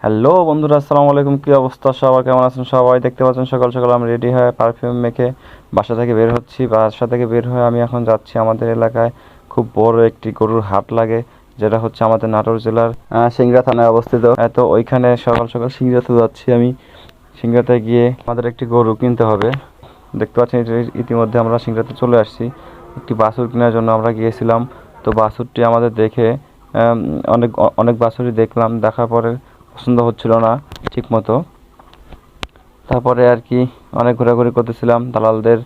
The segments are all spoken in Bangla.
হ্যালো বন্ধুরা, আসসালামু আলাইকুম। কী অবস্থা সবার, কেমন আছেন সবাই? দেখতে পাচ্ছেন সকাল সকাল আমি রেডি হয়ে পারফিউম মেখে বাসা থেকে বের হচ্ছি। বাসা থেকে বের হয়ে আমি এখন যাচ্ছি আমাদের এলাকায় খুব বড় একটি গরুর হাট লাগে, যেটা হচ্ছে আমাদের নাটোর জেলার সিংড়া থানায় অবস্থিত। তো ওইখানে সকাল সকাল সিংড়াতে যাচ্ছি আমি। সিংড়াতে গিয়ে আমাদের একটি গরু কিনতে হবে। দেখতে পাচ্ছেন ইতিমধ্যে আমরা সিংড়াতে চলে আসছি। একটি বাছুর কেনার জন্য আমরা গিয়েছিলাম। তো বাছুরটি আমাদের দেখে অনেক অনেক বাছুরই দেখলাম, দেখার পরে পছন্দ হচ্ছিল না ঠিক মতো। তারপরে আর কি অনেক ঘোরাঘুরি করতেছিলাম। দালালদের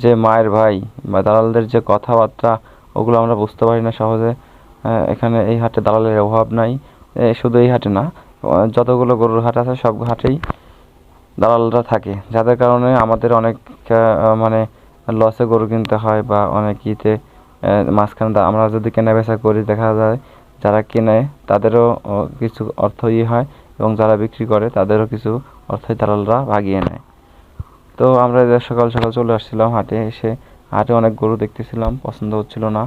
যে মায়ের ভাই বা দালালদের যে কথাবার্তা, ওগুলো আমরা বুঝতে পারি না সহজে। এখানে এই হাটে দালালের অভাব নাই। শুধু এই হাটে না, যতগুলো গরুর হাট আছে সব হাটেই দালালরা থাকে, যাদের কারণে আমাদের অনেক মানে লসে গরু কিনতে হয় বা অনেক ইতে মাঝখানে আমরা যদি কেনা বেচা করি, দেখা যায় যারা কেনে তাদেরও কিছু অর্থ হয় এবং যারা বিক্রি করে তাদেরও কিছু অর্থই দালালরা ভাগিয়ে নেয়। তো আমরা সকাল সকাল চলে আসছিলাম হাটে। এসে হাটে অনেক গরু দেখতেছিলাম, পছন্দ হচ্ছিল না।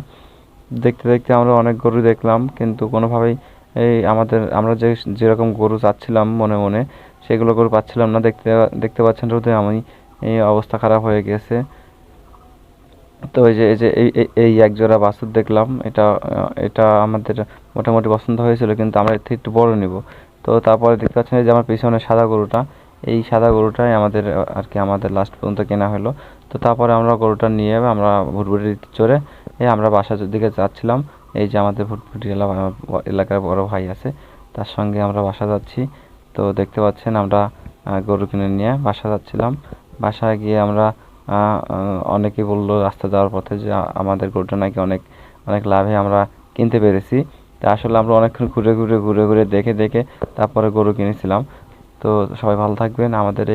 দেখতে দেখতে আমরা অনেক গরু দেখলাম, কিন্তু কোনোভাবেই আমরা যেরকম গরু চাচ্ছিলাম মনে মনে, সেগুলো গরু পাচ্ছিলাম না। দেখতে দেখতে পাচ্ছেন রোদে আমি এই অবস্থা খারাপ হয়ে গেছে। তো এই এক জোড়া বাছুর দেখলাম, এটা আমাদের মোটামুটি পছন্দ হয়েছিল, কিন্তু আমরা এর থেকে একটু বড় নিব। তো তারপরে দেখতে পাচ্ছেন যে আমার পিছনে সাদা গরুটা, এই সাদা গরুটাই আমাদের আর কি আমাদের লাস্ট পর্যন্ত কেনা হলো। তো তারপরে আমরা গরুটা নিয়ে আমরা ভুটভুটি চড়ে আমরা বাসার দিকে যাচ্ছিলাম। এই যে আমাদের ভুটভুটি এলাকার বড় ভাই আছে, তার সঙ্গে আমরা বাসা যাচ্ছি। তো দেখতে পাচ্ছেন আমরা গরু কিনে নিয়ে বাসা যাচ্ছিলাম। বাসায় গিয়ে আমরা অনেকেই বললো রাস্তা যাওয়ার পথে যে আমাদের গরুটা নাকি অনেক অনেক লাভে আমরা কিনতে পেরেছি। তা আসলে আমরা অনেকক্ষণ ঘুরে ঘুরে দেখে দেখে তারপরে গরু কিনেছিলাম। তো সবাই ভালো থাকবেন, আমাদের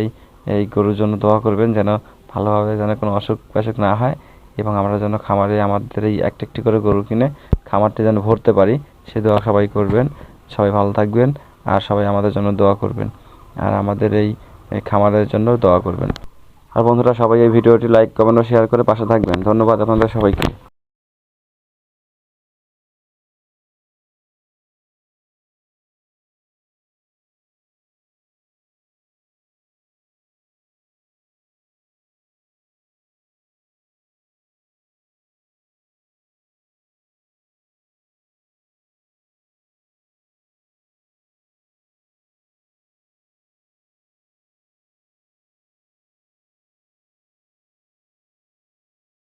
এই গরুর জন্য দোয়া করবেন, যেন ভালোভাবে যেন কোনো অসুখ বিসুখ না হয়, এবং আমরা যেন খামারে আমাদের এই একটা একটি করে গরু কিনে খামারটি যেন ভরতে পারি, সে দোয়া সবাই করবেন। সবাই ভালো থাকবেন আর সবাই আমাদের জন্য দোয়া করবেন, আর আমাদের এই খামারের জন্য দোয়া করবেন। আর বন্ধুরা, সবাই এই ভিডিওটি লাইক কমেন্ট ও শেয়ার করে পাশে থাকবেন। ধন্যবাদ আপনাদের সবাইকে।